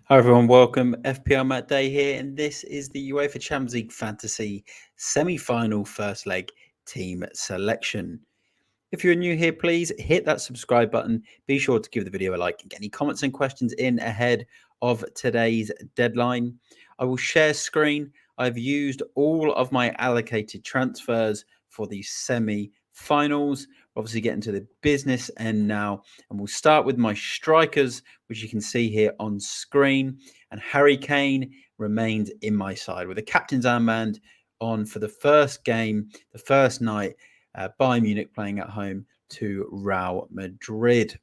Hi everyone, welcome. FPLMattDay here, and this is the UEFA Champions League Fantasy Semi-Final First Leg Team Selection. If you're new here, please hit that subscribe button. Be sure to give the video a like and get any comments and questions in ahead of today's deadline. I will share screen. I've used all of my allocated transfers for the semi-finals. Obviously get into the business end now, and we'll start with my strikers, which you can see here on screen. And Harry Kane remained in my side with a captain's armband on for the first game, the first night. Bayern Munich playing at home to Real Madrid.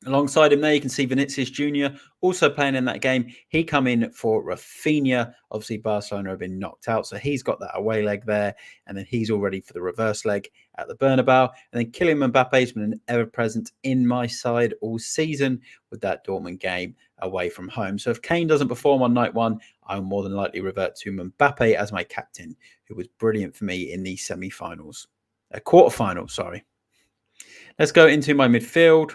Alongside him there, you can see Vinicius Jr. also playing in that game. He come in for Rafinha. Obviously, Barcelona have been knocked out, so he's got that away leg there. And then he's all ready for the reverse leg at the Bernabeu. And then Kylian Mbappe has been an ever-present in my side all season with that Dortmund game away from home. So if Kane doesn't perform on night one, I'll more than likely revert to Mbappe as my captain, who was brilliant for me in the semi-finals. Quarterfinal, sorry. Let's go into my midfield.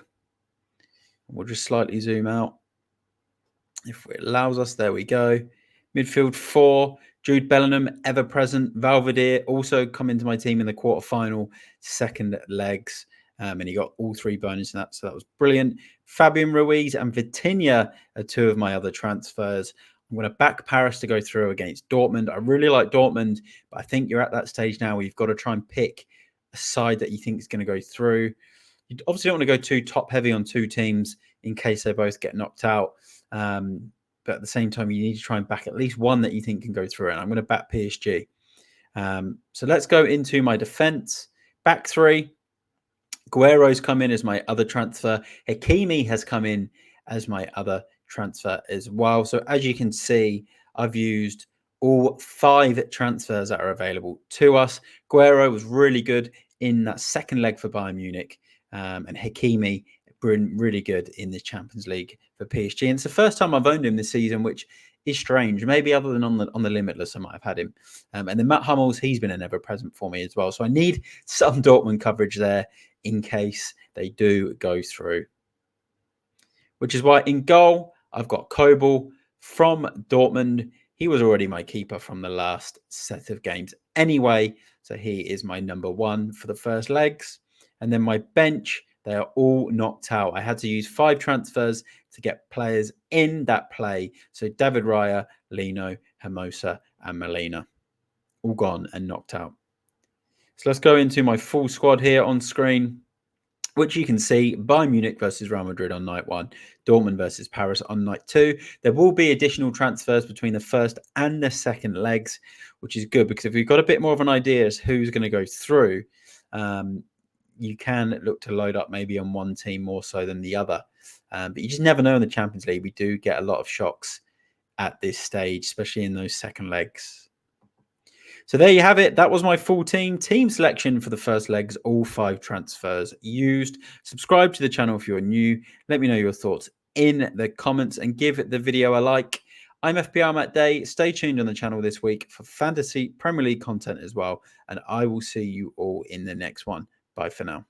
We'll just slightly zoom out. If it allows us, there we go. Midfield 4, Jude Bellingham, ever present. Valverde also come into my team in the quarterfinal, second legs. And he got all 3 bonus in that, so that was brilliant. Fabian Ruiz and Vitinha are 2 of my other transfers. I'm going to back Paris to go through against Dortmund. I really like Dortmund, but I think you're at that stage now where you've got to try and pick a side that you think is going to go through. You obviously don't want to go too top heavy on 2 teams in case they both get knocked out. But at the same time, you need to try and back at least one that you think can go through. And I'm going to back PSG. So let's go into my defense. Back 3. Guerrero's come in as my other transfer. Hakimi has come in as my other transfer as well. So as you can see, I've used all 5 transfers that are available to us. Guerrero was really good in that second leg for Bayern Munich. And Hakimi been really good in the Champions League for PSG. And it's the first time I've owned him this season, which is strange. Maybe other than on the Limitless, I might have had him. And then Matt Hummels, he's been an ever-present for me as well. So I need some Dortmund coverage there in case they do go through. Which is why in goal, I've got Kobel from Dortmund. He was already my keeper from the last set of games anyway. So he is my number 1 for the first legs. And then my bench, they are all knocked out. I had to use 5 transfers to get players in that play. So David Raya, Lino, Hermosa, and Molina. All gone and knocked out. So let's go into my full squad here on screen, which you can see Bayern Munich versus Real Madrid on night 1, Dortmund versus Paris on night 2. There will be additional transfers between the first and the second legs, which is good because if we've got a bit more of an idea as who's going to go through, you can look to load up maybe on one team more so than the other. But you just never know in the Champions League. We do get a lot of shocks at this stage, especially in those second legs. So there you have it. That was my full team selection for the first legs, all 5 transfers used. Subscribe to the channel if you're new. Let me know your thoughts in the comments and give the video a like. I'm FPLMattDay. Stay tuned on the channel this week for Fantasy Premier League content as well. And I will see you all in the next one. Bye for now.